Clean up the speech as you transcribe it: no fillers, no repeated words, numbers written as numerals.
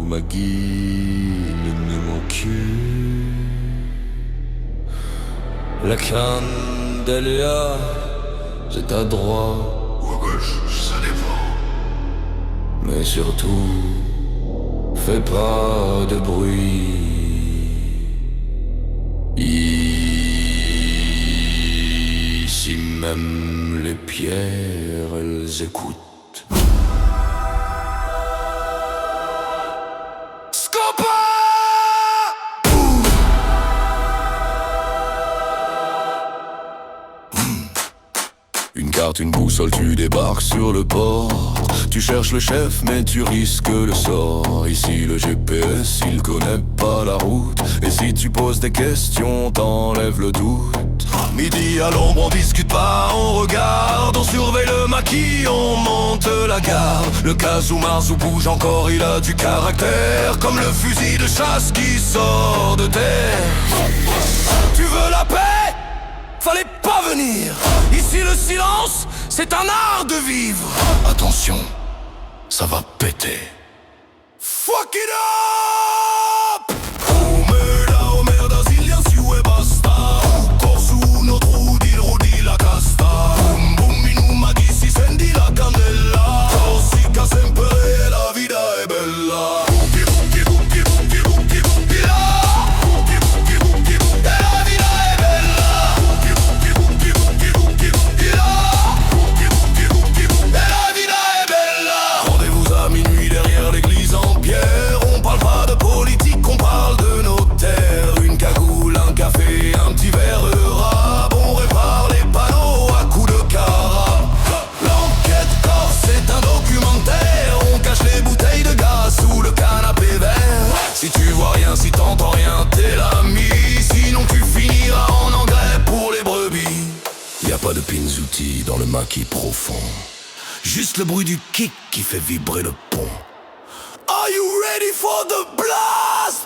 maghine mon cul. La Candelia, c'est à droite ou à gauche, ça dépend. mais surtout, fais pas de bruit. Ici même les pierres, elles écoutent. Une carte, une boussole, tu débarques sur le port. Tu cherches le chef mais tu risques le sort. Ici le GPS, il connaît pas la route. Et si tu poses des questions, t'enlèves le doute. Midi à l'ombre, on discute pas, on regarde. On surveille le maquis, on monte la garde. Le cas où Mars bouge encore, il a du caractère. Comme le fusil de chasse qui sort de terre. Tu veux la paix? Fallait pas venir. Ici le silence, c'est un art de vivre. Attention, ça va péter. Fuck it up! Oh merda, silencio e basta. Corso uno, trudi, rudi la casta. Boom boom, inuma, si senti la candela. Tossica sempre e la vita è bella. Buchi, buchi, buchi, buchi, buchi, buchi là. Buchi, buchi, buchi, buchi, e la vita è bella. Buchi, buchi, buchi, buchi, buchi, buchi là. Buchi, buchi, buchi, buchi, e la vita è bella. Rendez-vous à minuit derrière l'église en pierre. On parle pas de politique, on parle de nos terres. Une cagoule, un café, un petit verre de rab. On répare les panneaux à coups de carab. L'enquête corse, c'est un documentaire. On cache les bouteilles de gaz sous le canapé vert. Si tu vois rien, si t'entends rien, t'es l'ami. Sinon tu finiras en engrais pour les brebis. Y a pas de pinzouti dans le maquis profond. Juste le bruit du kick qui fait vibrer le pont. Are you ready for the blast?